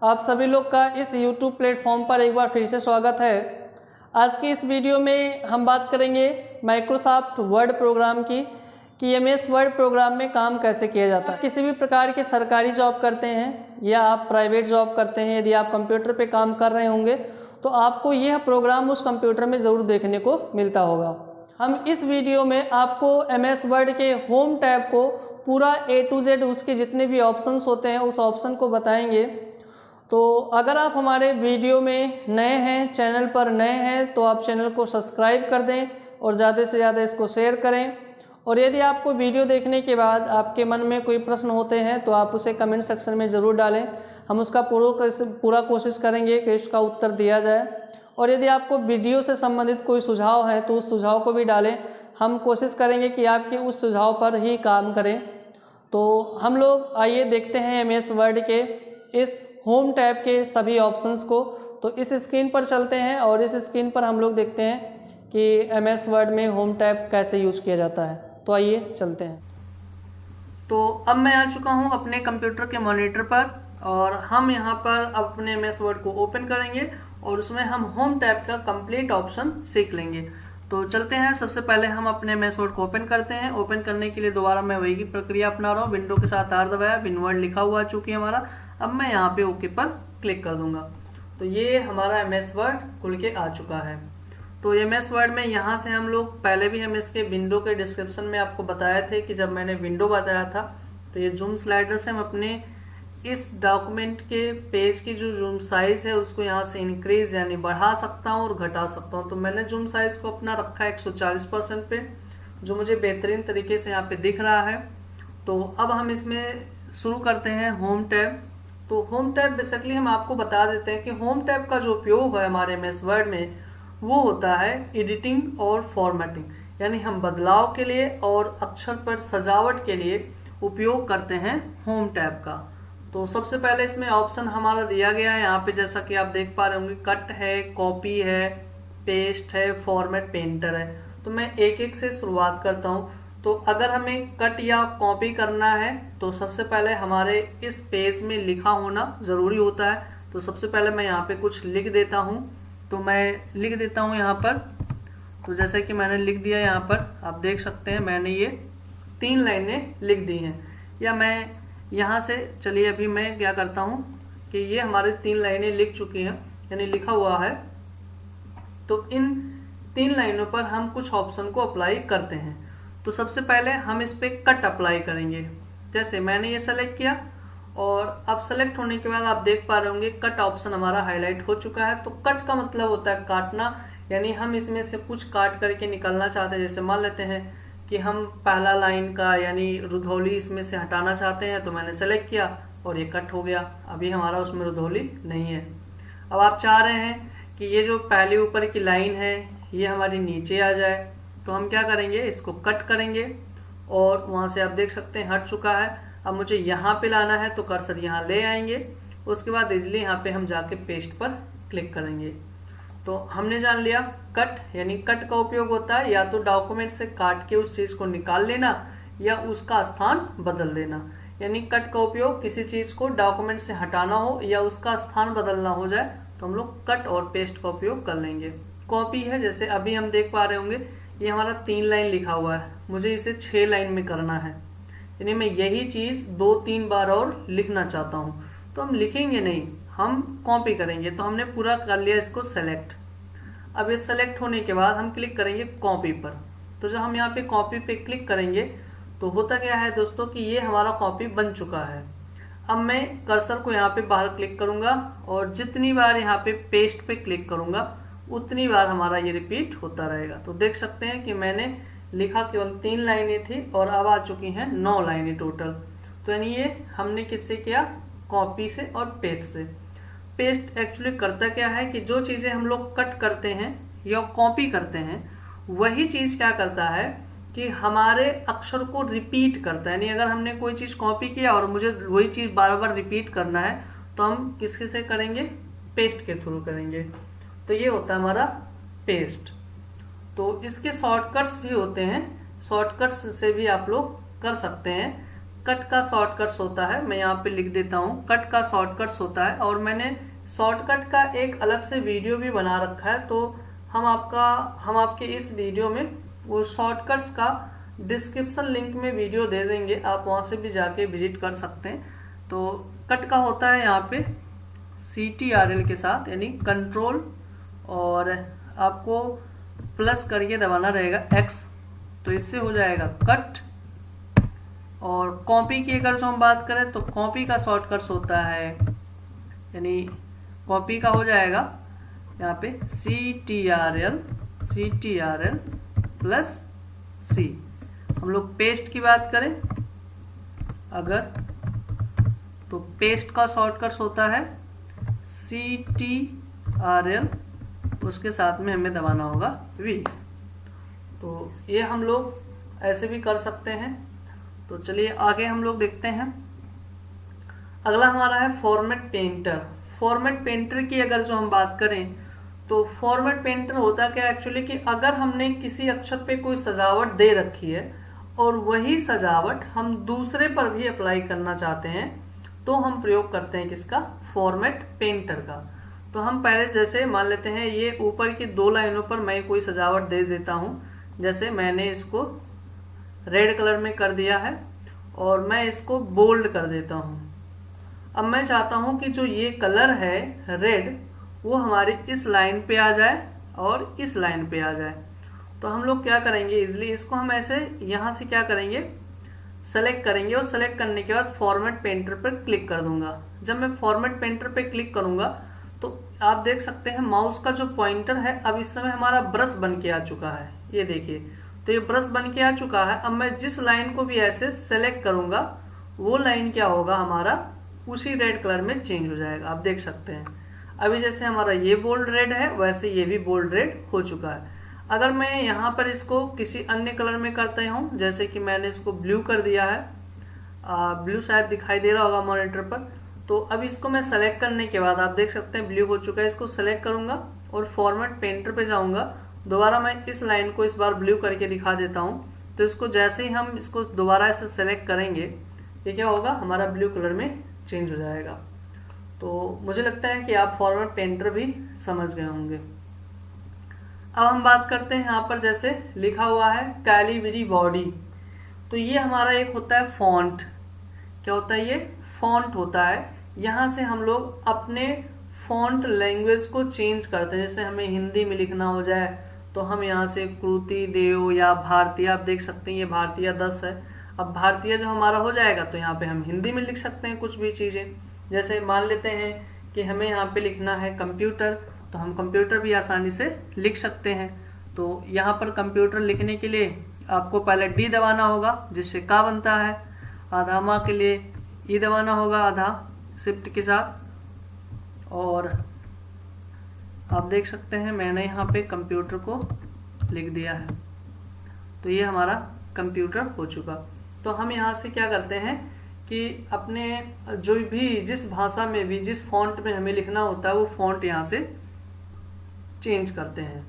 आप सभी लोग का इस YouTube प्लेटफॉर्म पर एक बार फिर से स्वागत है। आज की इस वीडियो में हम बात करेंगे माइक्रोसॉफ्ट वर्ड प्रोग्राम की कि MS वर्ड प्रोग्राम में काम कैसे किया जाता है। किसी भी प्रकार के सरकारी जॉब करते हैं या आप प्राइवेट जॉब करते हैं, यदि आप कंप्यूटर पे काम कर रहे होंगे तो आपको यह प्रोग्राम उस कंप्यूटर में ज़रूर देखने को मिलता होगा। हम इस वीडियो में आपको MS वर्ड के होम टैब को पूरा A to Z उसके जितने भी ऑप्शंस होते हैं उस ऑप्शन को बताएंगे। तो अगर आप हमारे वीडियो में नए हैं, चैनल पर नए हैं, तो आप चैनल को सब्सक्राइब कर दें और ज़्यादा से ज़्यादा इसको शेयर करें। और यदि आपको वीडियो देखने के बाद आपके मन में कोई प्रश्न होते हैं तो आप उसे कमेंट सेक्शन में ज़रूर डालें। हम उसका पूरा कोशिश करेंगे कि उसका उत्तर दिया जाए। और यदि आपको वीडियो से संबंधित कोई सुझाव है तो उस सुझाव को भी डालें। हम कोशिश करेंगे कि आपके उस सुझाव पर ही काम करें। तो हम लोग आइए देखते हैं MS वर्ड के इस होम टैब के सभी ऑप्शंस को। तो इस स्क्रीन पर चलते हैं और इस स्क्रीन पर हम लोग देखते हैं कि MS वर्ड में होम टैब कैसे यूज़ किया जाता है। तो आइए चलते हैं। तो अब मैं आ चुका हूं अपने कंप्यूटर के मॉनिटर पर और हम यहां पर अपने MS वर्ड को ओपन करेंगे और उसमें हम होम टैब का कंप्लीट ऑप्शन सीख लेंगे। तो चलते हैं। सबसे पहले हम अपने MS वर्ड को ओपन करते हैं। ओपन करने के लिए दोबारा मैं वही की प्रक्रिया अपना रहा हूँ। विंडो के साथ R दबाया, विन वर्ड लिखा हुआ आ चुकी है हमारा। अब मैं यहाँ पे ओके पर क्लिक कर दूंगा तो ये हमारा MS वर्ड खुल के आ चुका है। तो MS वर्ड में यहाँ से हम लोग पहले भी हम इसके विंडो के डिस्क्रिप्शन में आपको बताए थे कि जब मैंने विंडो बताया था तो ये जूम स्लाइडर से हम अपने इस डॉक्यूमेंट के पेज की जो जूम साइज है उसको यहाँ से इंक्रीज यानी बढ़ा सकता हूँ और घटा सकता हूँ। तो मैंने जूम साइज को अपना रखा है 140% पे, जो मुझे बेहतरीन तरीके से यहाँ पे दिख रहा है। तो अब हम इसमें शुरू करते हैं होम टैब। तो होम टैब बेसिकली हम आपको बता देते हैं कि होम टैब का जो उपयोग है हमारे MS वर्ड में वो होता है एडिटिंग और फॉर्मेटिंग, यानी हम बदलाव के लिए और अक्षर पर सजावट के लिए उपयोग करते हैं होम टैब का। तो सबसे पहले इसमें ऑप्शन हमारा दिया गया है यहाँ पे, जैसा कि आप देख पा रहे होंगे, कट है, कॉपी है, पेस्ट है, फॉर्मेट, पेंटर है। तो मैं एक एक से शुरुआत करता हूँ। तो अगर हमें कट या कॉपी करना है तो सबसे पहले हमारे इस पेज में लिखा होना ज़रूरी होता है। तो सबसे पहले मैं यहाँ पे कुछ लिख देता हूँ। तो मैं लिख देता हूँ यहाँ पर। तो जैसे कि मैंने लिख दिया यहाँ पर, आप देख सकते हैं मैंने ये 3 लाइनें लिख दी हैं। या मैं यहाँ से चलिए अभी मैं क्या करता हूँ कि ये हमारी 3 लाइनें लिख चुकी हैं यानी लिखा हुआ है। तो इन 3 लाइनों पर हम कुछ ऑप्शन को अप्लाई करते हैं। तो सबसे पहले हम इस पे कट अप्लाई करेंगे। जैसे मैंने ये सेलेक्ट किया और अब सेलेक्ट होने के बाद आप देख पा रहे होंगे कट ऑप्शन हमारा हाईलाइट हो चुका है। तो कट का मतलब होता है काटना, यानी हम इसमें से कुछ काट करके निकलना चाहते हैं। जैसे मान लेते हैं कि हम पहला लाइन का यानी रुधौली इसमें से हटाना चाहते हैं, तो मैंने सेलेक्ट किया और ये कट हो गया। अभी हमारा उसमें रुधौली नहीं है। अब आप चाह रहे हैं कि ये जो पहले ऊपर की लाइन है ये हमारी नीचे आ जाए, तो हम क्या करेंगे, इसको कट करेंगे और वहां से आप देख सकते हैं हट चुका है। अब मुझे यहाँ पे लाना है तो कर्सर यहाँ ले आएंगे। उसके बाद इजिली यहाँ पे हम जाके पेस्ट पर क्लिक करेंगे। तो हमने जान लिया कट, यानी कट का उपयोग होता है या तो डॉक्यूमेंट से काट के उस चीज को निकाल लेना या उसका स्थान बदल देना। यानी कट का उपयोग किसी चीज को डॉक्यूमेंट से हटाना हो या उसका स्थान बदलना हो जाए तो हम लोग कट और पेस्ट का उपयोग कर लेंगे। कॉपी है, जैसे अभी हम देख पा रहे होंगे ये हमारा 3 लाइन लिखा हुआ है, मुझे इसे 6 लाइन में करना है, यानी मैं यही चीज 2-3 बार और लिखना चाहता हूँ। तो हम लिखेंगे नहीं, हम कॉपी करेंगे। तो हमने पूरा कर लिया इसको सेलेक्ट। अब ये सेलेक्ट होने के बाद हम क्लिक करेंगे कॉपी पर। तो जब हम यहाँ पे कॉपी पे क्लिक करेंगे तो होता क्या है दोस्तों कि ये हमारा कॉपी बन चुका है। अब मैं कर्सर को यहाँ पे बाहर क्लिक करूंगा और जितनी बार यहाँ पे पेस्ट पे क्लिक करूंगा उतनी बार हमारा ये रिपीट होता रहेगा। तो देख सकते हैं कि मैंने लिखा केवल 3 लाइनें थी और अब आ चुकी हैं 9 लाइनें टोटल। तो यानी ये हमने किससे किया, कॉपी से और पेस्ट से। पेस्ट एक्चुअली करता क्या है कि जो चीजें हम लोग कट करते हैं या कॉपी करते हैं वही चीज क्या करता है कि हमारे अक्षर को रिपीट करता है। यानी अगर हमने कोई चीज कॉपी किया और मुझे वही चीज बार बार रिपीट करना है तो हम किसके से करेंगे, पेस्ट के थ्रू करेंगे। तो ये होता है हमारा पेस्ट। तो इसके शॉर्टकट्स भी होते हैं, शॉर्टकट्स से भी आप लोग कर सकते हैं। कट का शॉर्टकट्स होता है, मैं यहाँ पे लिख देता हूँ, कट का शॉर्टकट्स होता है। और मैंने शॉर्टकट का एक अलग से वीडियो भी बना रखा है, तो हम आपके इस वीडियो में वो शॉर्टकट्स का डिस्क्रिप्शन लिंक में वीडियो दे देंगे, आप वहाँ से भी जाके विजिट कर सकते हैं। तो कट का होता है यहाँ पे CTRL के साथ, यानी कंट्रोल और आपको प्लस करके दबाना रहेगा X, तो इससे हो जाएगा कट। और कॉपी की अगर जो हम बात करें तो कॉपी का शॉर्टकट्स होता है, यानी कॉपी का हो जाएगा यहाँ पे CTRL प्लस C। हम लोग पेस्ट की बात करें अगर, तो पेस्ट का शॉर्टकट्स होता है CTRL, उसके साथ में हमें दबाना होगा V। तो ये हम लोग ऐसे भी कर सकते हैं। तो चलिए आगे हम लोग देखते हैं। अगला हमारा है फॉर्मेट पेंटर। फॉर्मेट पेंटर की अगर जो हम बात करें तो फॉर्मेट पेंटर होता क्या एक्चुअली कि अगर हमने किसी अक्षर पे कोई सजावट दे रखी है और वही सजावट हम दूसरे पर भी अप्लाई करना चाहते हैं, तो हम प्रयोग करते हैं किसका, फॉर्मेट पेंटर का। तो हम पहले जैसे मान लेते हैं ये ऊपर की 2 लाइनों पर मैं कोई सजावट दे देता हूं, जैसे मैंने इसको रेड कलर में कर दिया है और मैं इसको बोल्ड कर देता हूं। अब मैं चाहता हूं कि जो ये कलर है रेड, वो हमारी इस लाइन पे आ जाए और इस लाइन पे आ जाए। तो हम लोग क्या करेंगे, इजली इसको हम ऐसे यहाँ से क्या करेंगे, सेलेक्ट करेंगे और सेलेक्ट करने के बाद फॉर्मेट पेंटर पर क्लिक कर दूंगा। जब मैं फॉर्मेट पेंटर पे क्लिक करूंगा तो आप देख सकते हैं माउस का जो पॉइंटर है अब इस समय हमारा ब्रश बन के आ चुका है, ये देखिए। तो ये ब्रश बन के आ चुका है। अब मैं जिस लाइन को भी ऐसे सेलेक्ट करूंगा वो लाइन क्या होगा, हमारा उसी रेड कलर में चेंज हो जाएगा, आप देख सकते हैं। अभी जैसे हमारा ये बोल्ड रेड है वैसे ये भी बोल्ड रेड हो चुका है। अगर मैं यहाँ पर इसको किसी अन्य कलर में करता हूँ, जैसे कि मैंने इसको ब्लू कर दिया है, ब्लू शायद दिखाई दे रहा होगा मॉनिटर पर। तो अब इसको मैं सेलेक्ट करने के बाद आप देख सकते हैं ब्लू हो चुका है। इसको सेलेक्ट करूंगा और फॉर्मेट पेंटर पे जाऊंगा, दोबारा मैं इस लाइन को इस बार ब्लू करके दिखा देता हूँ। तो इसको जैसे ही हम इसको दोबारा ऐसे सेलेक्ट करेंगे, ये क्या होगा, हमारा ब्लू कलर में चेंज हो जाएगा। तो मुझे लगता है कि आप फॉर्मेट पेंटर भी समझ गए होंगे। अब हम बात करते हैं यहाँ पर जैसे लिखा हुआ है कैलिबरी बॉडी, तो ये हमारा एक होता है फॉन्ट। क्या होता है, ये फॉन्ट होता है। यहाँ से हम लोग अपने फॉन्ट लैंग्वेज को चेंज करते हैं। जैसे हमें हिंदी में लिखना हो जाए तो हम यहाँ से कृति देव या भारतीय, आप देख सकते हैं ये भारतीय 10 है। अब भारतीय जब हमारा हो जाएगा तो यहाँ पे हम हिंदी में लिख सकते हैं कुछ भी चीज़ें। जैसे मान लेते हैं कि हमें यहाँ पे लिखना है कंप्यूटर, तो हम कंप्यूटर भी आसानी से लिख सकते हैं। तो यहाँ पर कंप्यूटर लिखने के लिए आपको पहले डी दबाना होगा, जिससे का बनता है। आधा माँ के लिए ई दबाना होगा, आधा शिफ्ट के साथ। और आप देख सकते हैं मैंने यहाँ पे कंप्यूटर को लिख दिया है, तो ये हमारा कंप्यूटर हो चुका। तो हम यहाँ से क्या करते हैं कि अपने जो भी जिस भाषा में भी जिस फॉन्ट में हमें लिखना होता है वो फॉन्ट यहाँ से चेंज करते हैं।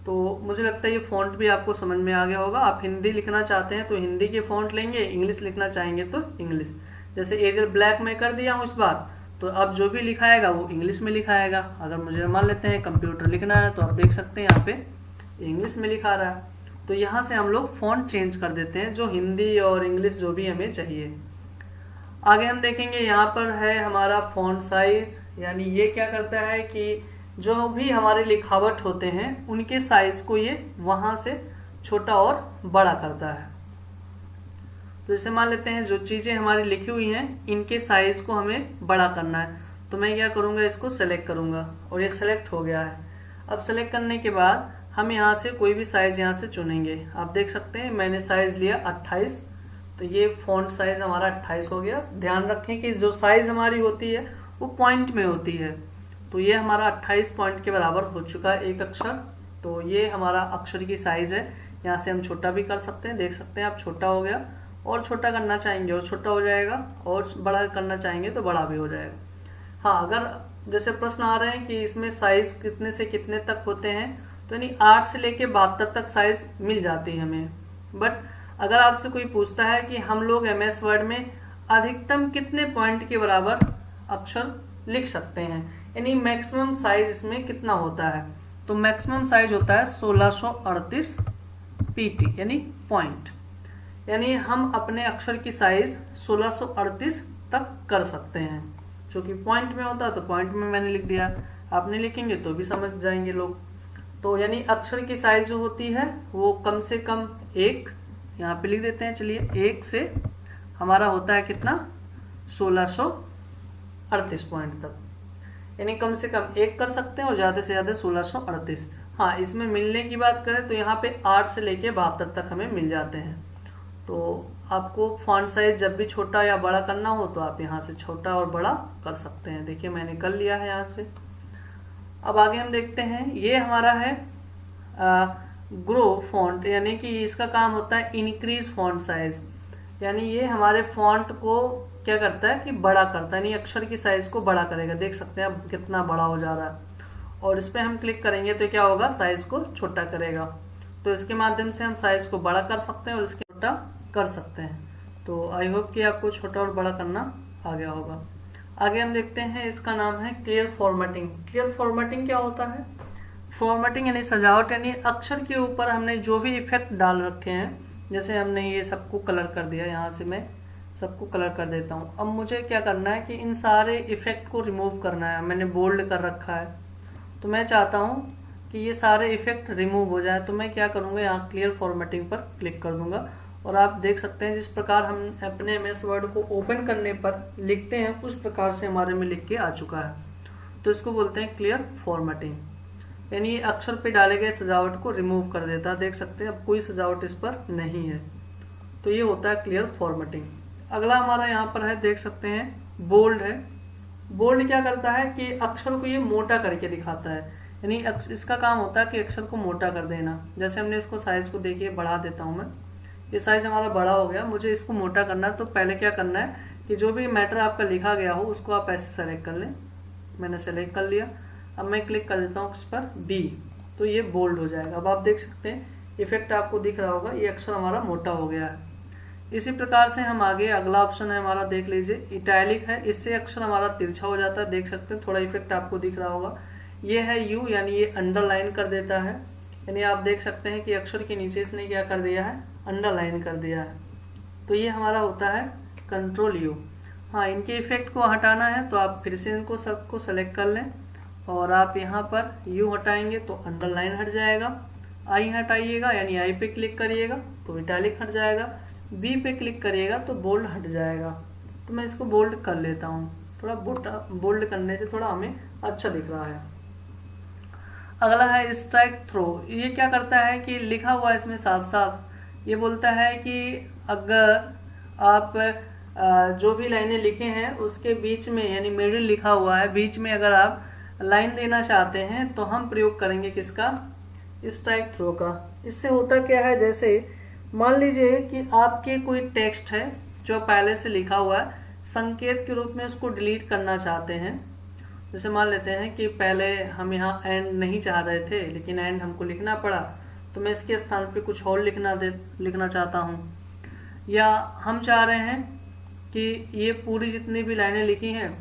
तो मुझे लगता है ये फॉन्ट भी आपको समझ में आ गया होगा। आप हिंदी लिखना चाहते हैं तो हिंदी के फॉन्ट लेंगे, इंग्लिश लिखना चाहेंगे तो इंग्लिश। जैसे एरियल ब्लैक में कर दिया हूँ इस बार, तो अब जो भी लिखाएगा वो इंग्लिश में लिखाएगा। अगर मुझे मान लेते हैं कंप्यूटर लिखना है तो आप देख सकते हैं यहाँ पे इंग्लिश में लिखा रहा है। तो यहाँ से हम लोग फॉन्ट चेंज कर देते हैं, जो हिंदी और इंग्लिश जो भी हमें चाहिए। आगे हम देखेंगे यहाँ पर है हमारा फॉन्ट साइज, यानी ये क्या करता है कि जो भी हमारे लिखावट होते हैं उनके साइज को ये वहाँ से छोटा और बड़ा करता है। तो जैसे मान लेते हैं जो चीज़ें हमारी लिखी हुई हैं इनके साइज को हमें बड़ा करना है, तो मैं क्या करूँगा, इसको सेलेक्ट करूँगा और ये सेलेक्ट हो गया है। अब सेलेक्ट करने के बाद हम यहाँ से कोई भी साइज यहाँ से चुनेंगे। आप देख सकते हैं मैंने साइज लिया 28, तो ये फॉन्ट साइज हमारा 28 हो गया। ध्यान रखें कि जो साइज हमारी होती है वो पॉइंट में होती है, तो ये हमारा 28 पॉइंट के बराबर हो चुका है एक अक्षर। तो ये हमारा अक्षर की साइज है। यहाँ से हम छोटा भी कर सकते हैं, देख सकते हैं आप छोटा हो गया, और छोटा करना चाहेंगे और छोटा हो जाएगा, और बड़ा करना चाहेंगे तो बड़ा भी हो जाएगा। हाँ, अगर जैसे प्रश्न आ रहे हैं कि इसमें साइज कितने से कितने तक होते हैं, तो यानी 8 से लेके 72 तक साइज मिल जाती है हमें। बट अगर आपसे कोई पूछता है कि हम लोग MS वर्ड में अधिकतम कितने पॉइंट के बराबर अक्षर लिख सकते हैं, यानी मैक्सिमम साइज इसमें कितना होता है, तो मैक्सिमम साइज होता है 1638 PT यानी पॉइंट, यानी हम अपने अक्षर की साइज 1638 तक कर सकते हैं। जो कि पॉइंट में होता है तो पॉइंट में मैंने लिख दिया, आपने लिखेंगे तो भी समझ जाएंगे लोग। तो यानी अक्षर की साइज जो होती है वो कम से कम 1, यहाँ पे लिख देते हैं, चलिए 1 से हमारा होता है कितना 1638 पॉइंट तक, यानी कम से कम 1 कर सकते हैं और ज़्यादा से ज़्यादा 1638। हाँ, इसमें मिलने की बात करें तो यहाँ पे 8 से लेके 72 तक हमें मिल जाते हैं। तो आपको फॉन्ट साइज जब भी छोटा या बड़ा करना हो तो आप यहाँ से छोटा और बड़ा कर सकते हैं। देखिए मैंने कर लिया है यहाँ से। अब आगे हम देखते हैं, ये हमारा है ग्रो फॉन्ट, यानी कि इसका काम होता है इंक्रीज फॉन्ट साइज, यानी ये हमारे फॉन्ट को क्या करता है कि बड़ा करता है, यानी अक्षर की साइज को बड़ा करेगा। देख सकते हैं अब कितना बड़ा हो जा रहा है, और इस पर हम क्लिक करेंगे तो क्या होगा, साइज को छोटा करेगा। तो इसके माध्यम से हम साइज को बड़ा कर सकते हैं और इसके छोटा कर सकते हैं। तो आई होप कि आपको छोटा और बड़ा करना आ गया होगा। आगे हम देखते हैं, इसका नाम है क्लियर फॉर्मेटिंग। क्लियर फॉर्मेटिंग क्या होता है, फॉर्मेटिंग यानी सजावट, यानी अक्षर के ऊपर हमने जो भी इफेक्ट डाल रखे हैं, जैसे हमने ये सबको कलर कर दिया, यहाँ से मैं सबको कलर कर देता हूँ। अब मुझे क्या करना है कि इन सारे इफेक्ट को रिमूव करना है। मैंने बोल्ड कर रखा है तो मैं चाहता हूँ कि ये सारे इफेक्ट रिमूव हो जाए, तो मैं क्या करूँगा, यहाँ क्लियर फॉर्मेटिंग पर क्लिक कर दूंगा और आप देख सकते हैं जिस प्रकार हम अपने MS वर्ड को ओपन करने पर लिखते हैं उस प्रकार से हमारे में लिख के आ चुका है। तो इसको बोलते हैं क्लियर फॉर्मेटिंग, यानी अक्षर पे डाले गए सजावट को रिमूव कर देता है। देख सकते हैं अब कोई सजावट इस पर नहीं है, तो ये होता है क्लियर फॉर्मेटिंग। अगला हमारा यहाँ पर है, देख सकते हैं बोल्ड है। बोल्ड क्या करता है कि अक्षर को ये मोटा करके दिखाता है, यानी इसका काम होता है कि अक्षर को मोटा कर देना। जैसे हमने इसको साइज को देखिए बढ़ा देता हूँ मैं, ये साइज हमारा बड़ा हो गया। मुझे इसको मोटा करना है तो पहले क्या करना है कि जो भी मैटर आपका लिखा गया हो उसको आप ऐसे सेलेक्ट कर लें। मैंने सेलेक्ट कर लिया, अब मैं क्लिक कर देता हूँ इस पर B, तो ये बोल्ड हो जाएगा। अब आप देख सकते हैं इफेक्ट आपको दिख रहा होगा, ये अक्षर हमारा मोटा हो गया है। इसी प्रकार से हम आगे, अगला ऑप्शन है हमारा, देख लीजिए इटैलिक है। इससे अक्षर हमारा तिरछा हो जाता है, देख सकते हैं थोड़ा इफेक्ट आपको दिख रहा होगा। ये है U, यानी ये अंडरलाइन कर देता है, यानी आप देख सकते हैं कि अक्षर के नीचे इसने क्या कर दिया है, अंडरलाइन कर दिया है। तो ये हमारा होता है कंट्रोल U। हाँ, इनके इफेक्ट को हटाना है तो आप फिर से इनको सबको सेलेक्ट कर लें और आप यहाँ पर U हटाएंगे तो अंडरलाइन हट जाएगा। I हटाइएगा यानी I पे क्लिक करिएगा तो इटैलिक हट जाएगा। B पे क्लिक करिएगा तो बोल्ड हट जाएगा। तो मैं इसको बोल्ड कर लेता हूँ, थोड़ा बोल्ड करने से थोड़ा हमें अच्छा दिख रहा है। अगला है स्ट्राइक थ्रो। ये क्या करता है कि लिखा हुआ है इसमें साफ साफ, ये बोलता है कि अगर आप जो भी लाइनें लिखे हैं उसके बीच में, यानी मिडिल लिखा हुआ है, बीच में अगर आप लाइन देना चाहते हैं तो हम प्रयोग करेंगे किसका, स्ट्राइक थ्रो का। इससे होता क्या है, जैसे मान लीजिए कि आपके कोई टेक्स्ट है जो पहले से लिखा हुआ है, संकेत के रूप में उसको डिलीट करना चाहते हैं। जैसे मान लेते हैं कि पहले हम यहाँ एंड नहीं चाह रहे थे लेकिन एंड हमको लिखना पड़ा, तो मैं इसके स्थान पे कुछ और लिखना चाहता हूँ। या हम चाह रहे हैं कि ये पूरी जितनी भी लाइनें लिखी हैं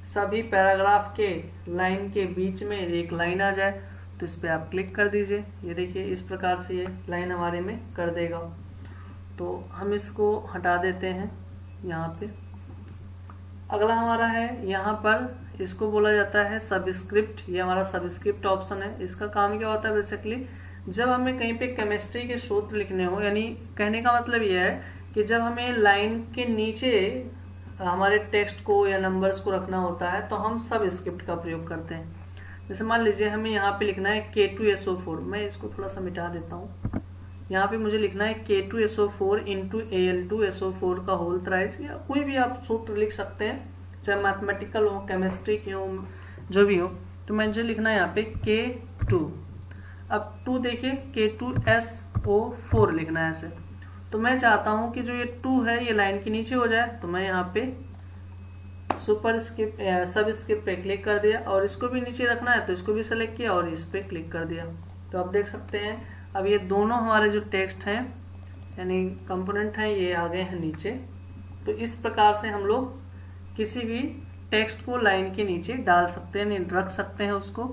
सभी पैराग्राफ के लाइन के बीच में एक लाइन आ जाए, तो इस पर आप क्लिक कर दीजिए। ये देखिए इस प्रकार से ये लाइन हमारे में कर देगा। तो हम इसको हटा देते हैं यहाँ पे। अगला हमारा है यहाँ पर, इसको बोला जाता है सबस्क्रिप्ट। ये हमारा सबस्क्रिप्ट ऑप्शन है। इसका काम क्या होता है, बेसिकली जब हमें कहीं पे केमिस्ट्री के सूत्र लिखने हो, यानी कहने का मतलब यह है कि जब हमें लाइन के नीचे हमारे टेक्स्ट को या नंबर्स को रखना होता है तो हम सबस्क्रिप्ट का प्रयोग करते हैं। जैसे मान लीजिए हमें यहाँ पे लिखना है K2SO4, मैं इसको थोड़ा सा मिटा देता हूँ। यहाँ पे मुझे लिखना है K2SO4 इंटू Al2SO4 का होल थ्राइस, या कोई भी आप सूत्र लिख सकते हैं, चाहे मैथमेटिकल हो, केमिस्ट्री की हो, जो भी हो। तो मुझे लिखना है यहाँ पे K2। अब 2 देखिए K2SO4 लिखना है ऐसे। तो मैं चाहता हूँ कि जो ये 2 है ये लाइन के नीचे हो जाए, तो मैं यहाँ पे सब स्क्रिप्ट पे क्लिक कर दिया, और इसको भी नीचे रखना है तो इसको भी सेलेक्ट किया और इस पे क्लिक कर दिया। तो आप देख सकते हैं अब ये दोनों हमारे जो टेक्स्ट हैं यानी कंपोनेंट हैं ये आ गए हैं नीचे। तो इस प्रकार से हम लोग किसी भी टेक्स्ट को लाइन के नीचे डाल सकते हैं, रख सकते हैं उसको।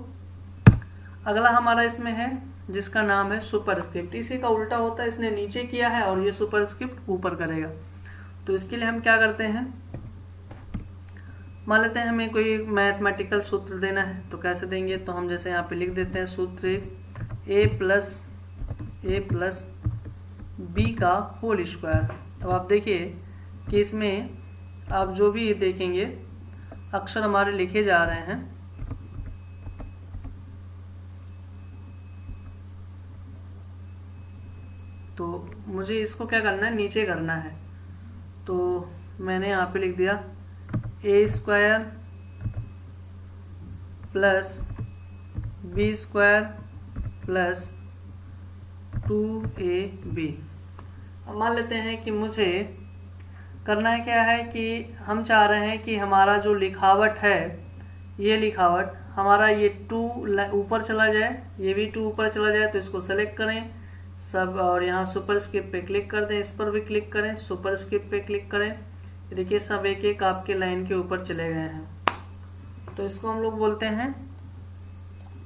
अगला हमारा इसमें है जिसका नाम है सुपरस्क्रिप्ट। इसी का उल्टा होता है, इसने नीचे किया है और ये सुपरस्क्रिप्ट ऊपर करेगा। तो इसके लिए हम क्या करते हैं, मान लेते हैं हमें कोई मैथमेटिकल सूत्र देना है, तो कैसे देंगे, तो हम जैसे यहाँ पे लिख देते हैं सूत्र a प्लस बी का होल स्क्वायर। अब आप देखिए कि इसमें आप जो भी देखेंगे अक्षर हमारे लिखे जा रहे हैं, तो मुझे इसको क्या करना है, नीचे करना है। तो मैंने यहाँ पे लिख दिया a square plus B square plus 2ab। अब मान लेते हैं कि मुझे करना है क्या है कि हम चाह रहे हैं कि हमारा जो लिखावट है, ये लिखावट हमारा ये 2 ऊपर चला जाए, ये भी 2 ऊपर चला जाए। तो इसको सेलेक्ट करें सब और यहाँ सुपरस्क्रिप्ट पे क्लिक कर दें, इस पर भी क्लिक करें, सुपरस्क्रिप्ट पे क्लिक करें। देखिए सब एक एक आपके लाइन के ऊपर चले गए हैं। तो इसको हम लोग बोलते हैं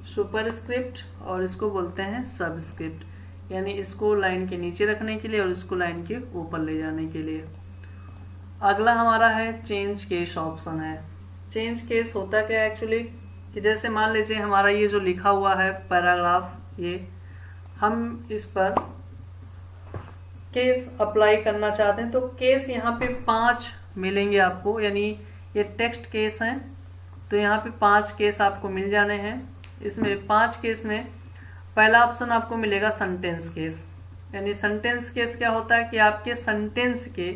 सुपरस्क्रिप्ट और इसको बोलते हैं सबस्क्रिप्ट, यानी इसको लाइन के नीचे रखने के लिए और इसको लाइन के ऊपर ले जाने के लिए। अगला हमारा है चेंज केस ऑप्शन है। चेंज केस होता क्या है एक्चुअली, कि जैसे मान लीजिए हमारा ये जो लिखा हुआ है पैराग्राफ, ये हम इस पर केस अप्लाई करना चाहते हैं। तो केस यहाँ पे 5 मिलेंगे आपको, यानी ये टेक्स्ट केस हैं, तो यहाँ पे 5 केस आपको मिल जाने हैं। इसमें 5 केस में पहला ऑप्शन आपको मिलेगा सेंटेंस केस। यानी सेंटेंस केस क्या होता है कि आपके सेंटेंस के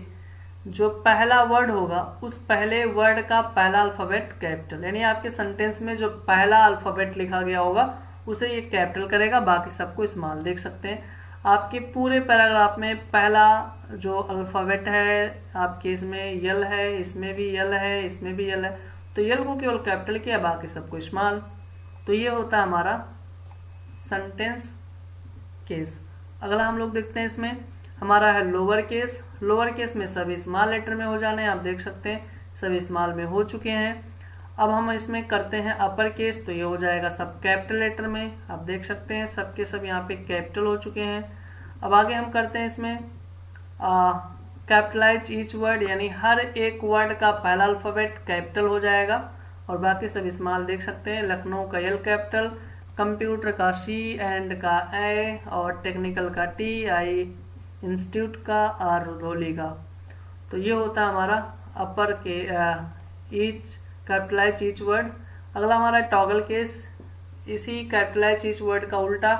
जो पहला वर्ड होगा उस पहले वर्ड का पहला अल्फाबेट कैपिटल, यानी आपके सेंटेंस में जो पहला अल्फाबेट लिखा गया होगा उसे ये कैपिटल करेगा, बाकी सबको स्मॉल। देख सकते हैं आपके पूरे पैराग्राफ में पहला जो अल्फाबेट है आपके इसमें यल है, इसमें भी यल है, इसमें भी यल है, तो यल को केवल कैपिटल किया, बाकी सबको स्मॉल। तो ये होता है हमारा सेंटेंस केस। अगला हम लोग देखते हैं इसमें हमारा है लोअर केस। लोअर केस में सभी स्मॉल लेटर में हो जाने हैं, आप देख सकते हैं सभी स्मॉल में हो चुके हैं। अब हम इसमें करते हैं अपर केस, तो ये हो जाएगा सब कैपिटल लेटर में, आप देख सकते हैं सब के सब यहाँ पे कैपिटल हो चुके हैं। अब आगे हम करते हैं इसमें कैपिटलाइज ईच वर्ड, यानी हर एक वर्ड का पहला अल्फाबेट कैपिटल हो जाएगा और बाकी सब स्मॉल। देख सकते हैं लखनऊ का यल कैपिटल, कंप्यूटर का सी एंड का ए और टेक्निकल का टी, आई इंस्टीट्यूट का आर रुधौली का। तो ये होता है हमारा अपर के ईच कैपिटलाइज ईच वर्ड। अगला हमारा टॉगल केस। इसी कैपिटलाइज ईच वर्ड का उल्टा,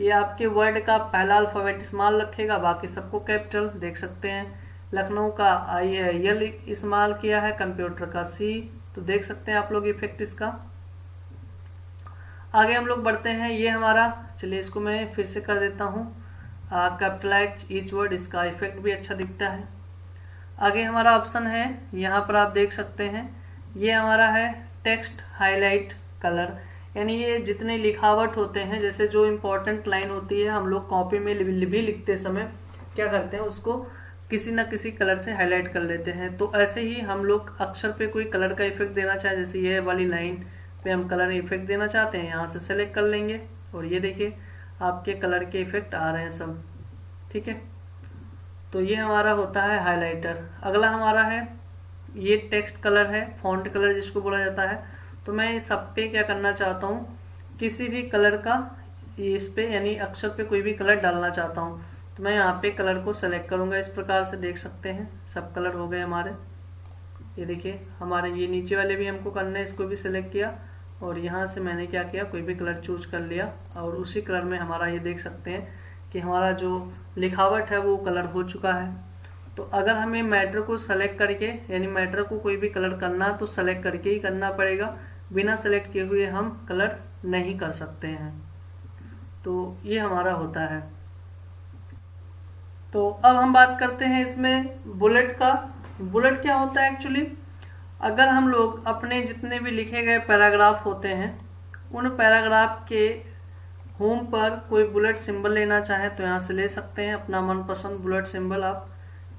ये आपके वर्ड का पहला अल्फाबेट स्मॉल रखेगा, बाकी सबको कैपिटल। देख सकते हैं लखनऊ का आई यल स्मॉल किया है, कंप्यूटर का सी। तो देख सकते हैं आप लोग इफेक्ट इसका। आगे हम लोग बढ़ते हैं, ये हमारा, चलिए इसको मैं फिर से कर देता हूँ कैपिटलाइज ईच वर्ड, इसका इफेक्ट भी अच्छा दिखता है। आगे हमारा ऑप्शन है, यहाँ पर आप देख सकते हैं ये हमारा है टेक्स्ट हाईलाइट कलर, यानी ये जितने लिखावट होते हैं, जैसे जो इम्पोर्टेंट लाइन होती है हम लोग कॉपी में भी लिखते समय क्या करते हैं, उसको किसी न किसी कलर से हाईलाइट कर लेते हैं। तो ऐसे ही हम लोग अक्षर पे कोई कलर का इफेक्ट देना चाहे, जैसे ये वाली लाइन पे हम कलर इफेक्ट देना चाहते हैं, यहाँ से सेलेक्ट कर लेंगे और ये देखिए आपके कलर के इफेक्ट आ रहे हैं सब, ठीक है। तो ये हमारा होता है हाइलाइटर। अगला हमारा है ये टेक्स्ट कलर है, फॉन्ट कलर जिसको बोला जाता है। तो मैं इस सब पे क्या करना चाहता हूँ, किसी भी कलर का इस पे यानी अक्षर पे कोई भी कलर डालना चाहता हूँ, तो मैं यहाँ पे कलर को सेलेक्ट करूँगा। इस प्रकार से देख सकते हैं सब कलर हो गए हमारे। ये देखिए हमारे ये नीचे वाले भी हमको करना है, इसको भी सिलेक्ट किया और यहाँ से मैंने क्या किया, कोई भी कलर चूज कर लिया और उसी कलर में हमारा ये देख सकते हैं कि हमारा जो लिखावट है वो कलर हो चुका है। तो अगर हमें मैटर को सेलेक्ट करके, यानी मैटर को कोई भी कलर करना तो सेलेक्ट करके ही करना पड़ेगा, बिना सेलेक्ट किए हुए हम कलर नहीं कर सकते हैं। तो ये हमारा होता है। तो अब हम बात करते हैं इसमें बुलेट का। बुलेट क्या होता है एक्चुअली, अगर हम लोग अपने जितने भी लिखे गए पैराग्राफ होते हैं उन पैराग्राफ के होम पर कोई बुलेट सिंबल लेना चाहे तो यहाँ से ले सकते हैं, अपना मनपसंद बुलेट सिंबल आप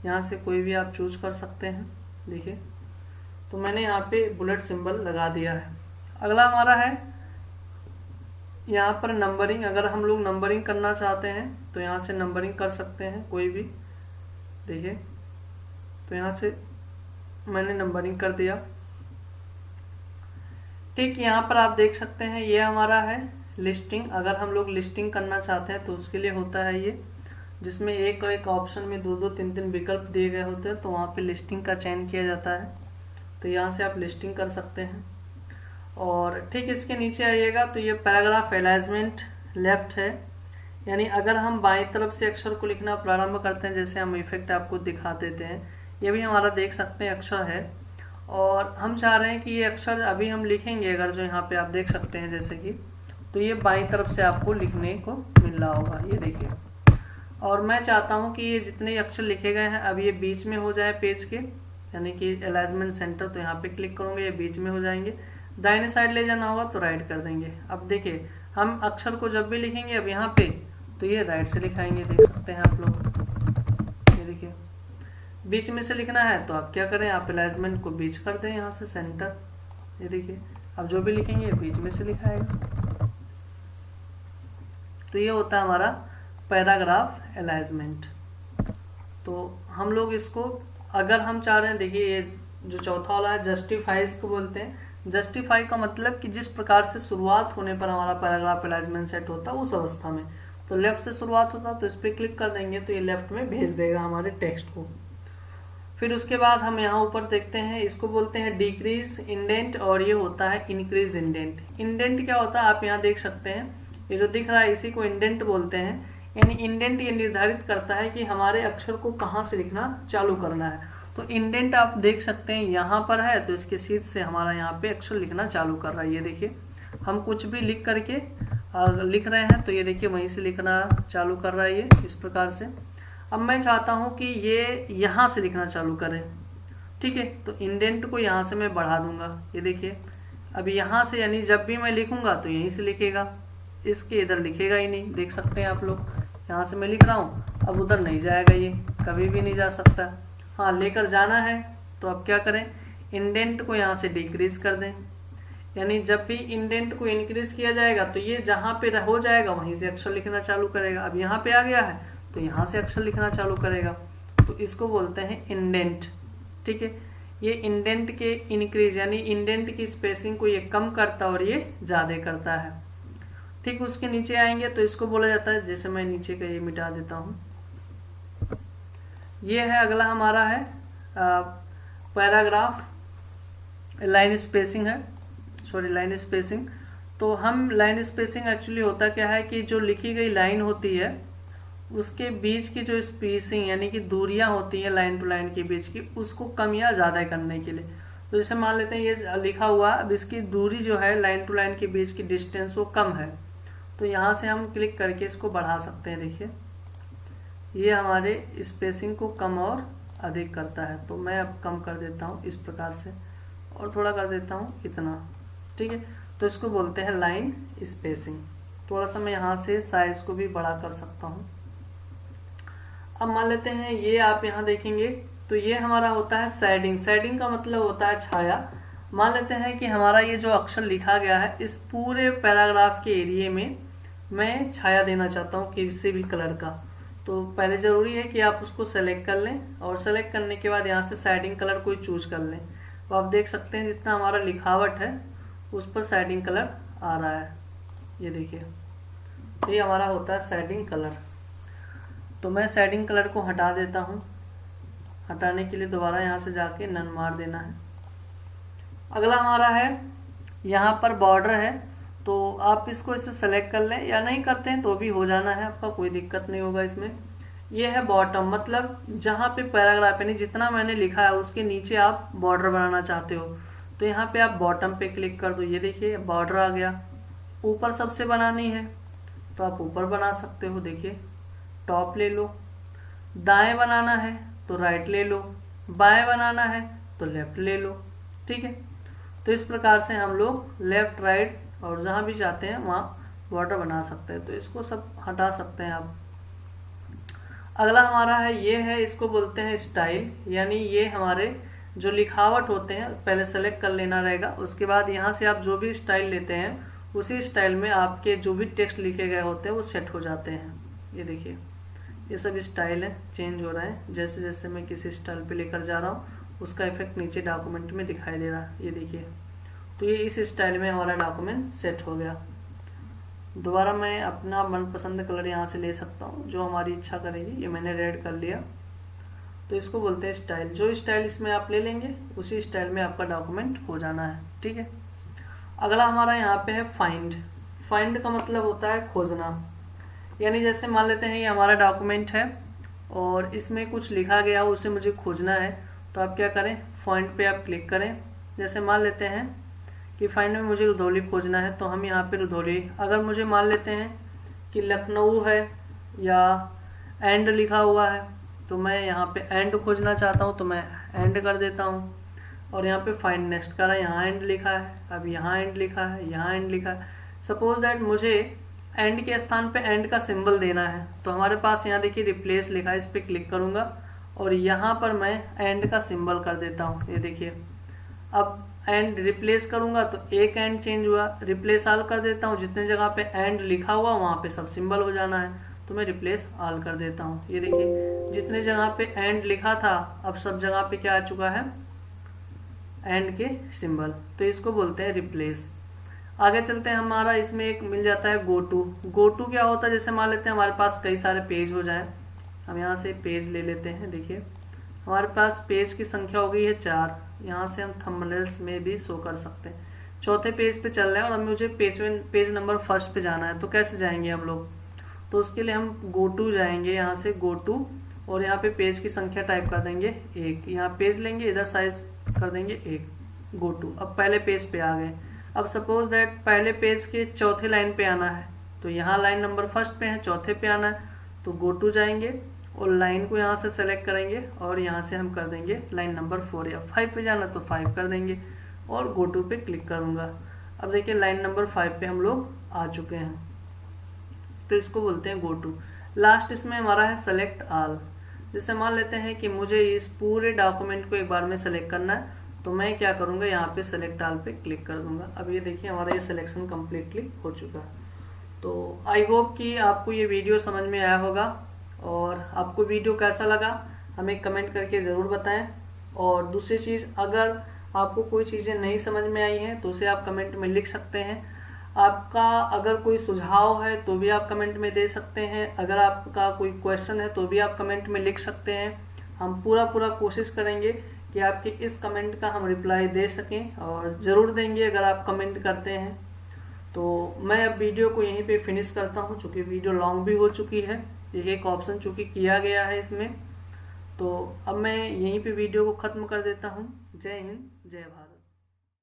यहाँ से कोई भी आप चूज कर सकते हैं। देखिए तो मैंने यहाँ पे बुलेट सिंबल लगा दिया है। अगला हमारा है यहाँ पर नंबरिंग। अगर हम लोग नंबरिंग करना चाहते हैं तो यहाँ से नंबरिंग कर सकते हैं कोई भी। देखिए तो यहाँ से मैंने नंबरिंग कर दिया। ठीक, यहाँ पर आप देख सकते हैं ये हमारा है लिस्टिंग। अगर हम लोग लिस्टिंग करना चाहते हैं तो उसके लिए होता है ये, जिसमें एक एक ऑप्शन में दो दो तीन तीन विकल्प दिए गए होते हैं, तो वहाँ पे लिस्टिंग का चयन किया जाता है। तो यहाँ से आप लिस्टिंग कर सकते हैं। और ठीक इसके नीचे आइएगा तो ये पैराग्राफ अलाइनमेंट लेफ्ट है, यानी अगर हम बाईं तरफ से अक्षर को लिखना प्रारंभ करते हैं, जैसे हम इफेक्ट आपको दिखा देते हैं, ये भी हमारा देख सकते हैं अक्षर है, और हम चाह रहे हैं कि ये अक्षर अभी हम लिखेंगे, अगर जो यहाँ पे आप देख सकते हैं जैसे कि, तो ये बाईं तरफ से आपको लिखने को मिल रहा होगा, ये देखिए। और मैं चाहता हूँ कि ये जितने अक्षर लिखे गए हैं अब ये बीच में हो जाए पेज के, यानी कि अलाइनमेंट सेंटर। तो यहाँ पे क्लिक करूँगा, ये बीच में हो जाएंगे। दाहिने साइड ले जाना होगा तो राइट कर देंगे। अब देखिए हम अक्षर को जब भी लिखेंगे अब यहाँ पे, तो ये राइट से लिखाएंगे, देख सकते हैं आप लोग। ये देखिए बीच में से लिखना है तो आप क्या करें, आप अलाइनमेंट को बीच कर दें यहाँ से सेंटर। ये देखिए अब जो भी लिखेंगे बीच में से लिखाएगा। तो ये होता है हमारा पैराग्राफ अलाइनमेंट। तो हम लोग इसको अगर हम चाह रहे हैं, देखिए ये जो चौथा वाला है जस्टिफाई इसको बोलते हैं। जस्टिफाई का मतलब कि जिस प्रकार से शुरुआत होने पर हमारा पैराग्राफ अलाइनमेंट सेट होता है उस अवस्था में, तो लेफ्ट से शुरुआत होता है तो इस पर क्लिक कर देंगे तो ये लेफ्ट में भेज देगा हमारे टेक्स्ट को। फिर उसके बाद हम यहाँ ऊपर देखते हैं, इसको बोलते हैं डिक्रीज इंडेंट, और ये होता है इंक्रीज इंडेंट। इंडेंट क्या होता है आप यहाँ देख सकते हैं, ये जो दिख रहा है इसी को इंडेंट बोलते हैं। यानी इंडेंट ये निर्धारित करता है कि हमारे अक्षर को कहाँ से लिखना चालू करना है। तो इंडेंट आप देख सकते हैं यहाँ पर है, तो इसके सीध से हमारा यहाँ पे अक्षर लिखना चालू कर रहा है। ये देखिए हम कुछ भी लिख करके लिख रहे हैं तो ये देखिए वहीं से लिखना चालू कर रहा है ये इस प्रकार से। अब मैं चाहता हूँ कि ये यहाँ से लिखना चालू करे, ठीक है, तो इंडेंट को यहाँ से मैं बढ़ा दूंगा। ये देखिए अब यहाँ से, यानी जब भी मैं लिखूंगा तो यहीं से लिखेगा, इसके इधर लिखेगा ही नहीं। देख सकते हैं आप लोग, यहाँ से मैं लिख रहा हूँ अब उधर नहीं जाएगा, ये कभी भी नहीं जा सकता। हाँ लेकर जाना है तो अब क्या करें, इंडेंट को यहाँ से डिक्रीज कर दें, यानी जब भी इंडेंट को इंक्रीज किया जाएगा तो ये जहाँ पे हो जाएगा वहीं से अक्षर लिखना चालू करेगा। अब यहाँ पे आ गया है तो यहाँ से अक्षर लिखना चालू करेगा, तो इसको बोलते हैं इंडेंट। ठीक है, ये इंडेंट के इंक्रीज यानी इंडेंट की स्पेसिंग को ये कम करता है और ये ज़्यादा करता है। ठीक, उसके नीचे आएंगे तो इसको बोला जाता है, जैसे मैं नीचे का ये मिटा देता हूँ, ये है अगला हमारा है पैराग्राफ लाइन स्पेसिंग है, सॉरी लाइन स्पेसिंग। तो हम लाइन स्पेसिंग एक्चुअली होता क्या है कि जो लिखी गई लाइन होती है उसके बीच की जो स्पेसिंग यानी कि दूरियां होती हैं लाइन टू लाइन के बीच की, उसको कम या ज़्यादा करने के लिए। तो जैसे मान लेते हैं ये लिखा हुआ, अब इसकी दूरी जो है लाइन टू लाइन के बीच की डिस्टेंस वो कम है, तो यहाँ से हम क्लिक करके इसको बढ़ा सकते हैं। देखिए ये हमारे स्पेसिंग को कम और अधिक करता है, तो मैं अब कम कर देता हूँ इस प्रकार से और थोड़ा कर देता हूँ इतना। ठीक है, तो इसको बोलते हैं लाइन स्पेसिंग। थोड़ा सा मैं यहाँ से साइज को भी बड़ा कर सकता हूँ। अब मान लेते हैं ये आप यहाँ देखेंगे तो ये हमारा होता है शेडिंग। शेडिंग का मतलब होता है छाया। मान लेते हैं कि हमारा ये जो अक्षर लिखा गया है इस पूरे पैराग्राफ के एरिए में मैं छाया देना चाहता हूँ किसी भी कलर का, तो पहले ज़रूरी है कि आप उसको सेलेक्ट कर लें और सेलेक्ट करने के बाद यहाँ से शेडिंग कलर कोई चूज कर लें। तो आप देख सकते हैं जितना हमारा लिखावट है उस पर शेडिंग कलर आ रहा है। ये देखिए ये हमारा होता है शेडिंग कलर। तो मैं शेडिंग कलर को हटा देता हूँ। हटाने के लिए दोबारा यहाँ से जाके नन मार देना है। अगला हमारा है यहाँ पर बॉर्डर है, तो आप इसको इसे सेलेक्ट कर लें या नहीं करते हैं तो भी हो जाना है आपका, कोई दिक्कत नहीं होगा इसमें। ये है बॉटम, मतलब जहाँ पे पैराग्राफ यानी जितना मैंने लिखा है उसके नीचे आप बॉर्डर बनाना चाहते हो तो यहाँ पे आप बॉटम पे क्लिक कर दो। ये देखिए बॉर्डर आ गया। ऊपर सबसे बनानी है तो आप ऊपर बना सकते हो, देखिए टॉप ले लो। दाएं बनाना है तो राइट ले लो, बाएं बनाना है तो लेफ्ट ले लो। ठीक है, तो इस प्रकार से हम लोग लेफ्ट राइट और जहाँ भी चाहते हैं वहाँ बॉर्डर बना सकते हैं। तो इसको सब हटा सकते हैं आप। अगला हमारा है ये है, इसको बोलते हैं स्टाइल, यानी ये हमारे जो लिखावट होते हैं पहले सेलेक्ट कर लेना रहेगा। उसके बाद यहाँ से आप जो भी स्टाइल लेते हैं उसी स्टाइल में आपके जो भी टेक्स्ट लिखे गए होते हैं वो सेट हो जाते हैं। ये देखिए ये सब स्टाइल है, चेंज हो रहा है। जैसे जैसे मैं किसी स्टाइल पे लेकर जा रहा हूँ उसका इफेक्ट नीचे डॉक्यूमेंट में दिखाई दे रहा है। ये देखिए, तो ये इस स्टाइल में हमारा डॉक्यूमेंट सेट हो गया। दोबारा मैं अपना मनपसंद कलर यहाँ से ले सकता हूँ जो हमारी इच्छा करेगी। ये मैंने रेड कर लिया। तो इसको बोलते हैं स्टाइल। जो स्टाइल इसमें आप ले लेंगे उसी स्टाइल में आपका डॉक्यूमेंट हो जाना है, ठीक है। अगला हमारा यहाँ पे है फाइंड। फाइंड का मतलब होता है खोजना, यानी जैसे मान लेते हैं ये हमारा डॉक्यूमेंट है और इसमें कुछ लिखा गया उसे मुझे खोजना है। तो आप क्या करें, फाइंड पे आप क्लिक करें। जैसे मान लेते हैं कि फाइंड में मुझे रुधौली खोजना है, तो हम यहाँ पे रुधौली, अगर मुझे मान लेते हैं कि लखनऊ है या एंड लिखा हुआ है तो मैं यहाँ पे एंड खोजना चाहता हूँ तो मैं एंड कर देता हूँ। और यहाँ पे फाइंड नेक्स्ट करा, यहाँ एंड लिखा है, अब यहाँ एंड लिखा है, यहाँ एंड लिखा है। सपोज दैट मुझे एंड के स्थान पे एंड का सिंबल देना है, तो हमारे पास यहाँ देखिए रिप्लेस लिखा है, इस पर क्लिक करूँगा और यहाँ पर मैं एंड का सिंबल कर देता हूँ। ये देखिए, अब एंड रिप्लेस करूँगा तो एक एंड चेंज हुआ, रिप्लेस ऑल कर देता हूँ, जितने जगह पे एंड लिखा हुआ वहाँ पे सब सिंबल हो जाना है, तो मैं रिप्लेस ऑल कर देता हूँ। ये देखिए, जितने जगह पे एंड लिखा था अब सब जगह पे क्या आ चुका है, एंड के सिंबल। तो इसको बोलते हैं रिप्लेस। आगे चलते हैं, हमारा इसमें एक मिल जाता है गो टू। गो टू क्या होता है, जैसे मान लेते हैं हमारे पास कई सारे पेज हो जाएं, हम यहाँ से पेज ले लेते हैं। देखिए हमारे पास पेज की संख्या हो गई है 4। यहाँ से हम थंबनेल्स में भी शो कर सकते हैं। चौथे पेज पे चल रहे हैं और अब मुझे पेज नंबर फर्स्ट पे जाना है, तो कैसे जाएंगे हम लोग, तो उसके लिए हम गो टू जाएंगे, यहाँ से गो टू और यहाँ पे पेज की संख्या टाइप कर देंगे 1। यहाँ पेज लेंगे, इधर साइज कर देंगे 1, गो टू। अब पहले पेज पे आ गए। अब सपोज दैट पहले पेज के चौथे लाइन पे आना है, तो यहाँ लाइन नंबर फर्स्ट पे है, चौथे पे आना है, तो गो टू जाएंगे और लाइन को यहाँ से सेलेक्ट करेंगे और यहाँ से हम कर देंगे लाइन नंबर 4 या 5 पे जाना तो 5 कर देंगे और गो टू पे क्लिक करूँगा। अब देखिए लाइन नंबर 5 पे हम लोग आ चुके हैं, तो इसको बोलते हैं गो टू। लास्ट इसमें हमारा है सेलेक्ट ऑल। जैसे मान लेते हैं कि मुझे इस पूरे डॉक्यूमेंट को एक बार में सेलेक्ट करना है, तो मैं क्या करूँगा, यहाँ पे सेलेक्ट ऑल पे क्लिक कर दूंगा। अब ये देखिए हमारा ये सिलेक्शन कम्प्लीटली हो चुका। तो आई होप कि आपको ये वीडियो समझ में आया होगा, और आपको वीडियो कैसा लगा हमें कमेंट करके ज़रूर बताएं। और दूसरी चीज़, अगर आपको कोई चीज़ें नहीं समझ में आई हैं तो उसे आप कमेंट में लिख सकते हैं। आपका अगर कोई सुझाव है तो भी आप कमेंट में दे सकते हैं। अगर आपका कोई क्वेश्चन है तो भी आप कमेंट में लिख सकते हैं। हम पूरा कोशिश करेंगे कि आपके इस कमेंट का हम रिप्लाई दे सकें, और ज़रूर देंगे अगर आप कमेंट करते हैं। तो मैं अब वीडियो को यहीं पे फिनिश करता हूं, चूँकि वीडियो लॉन्ग भी हो चुकी है। एक ऑप्शन चूँकि किया गया है इसमें, तो अब मैं यहीं पे वीडियो को ख़त्म कर देता हूं। जय हिंद, जय भारत।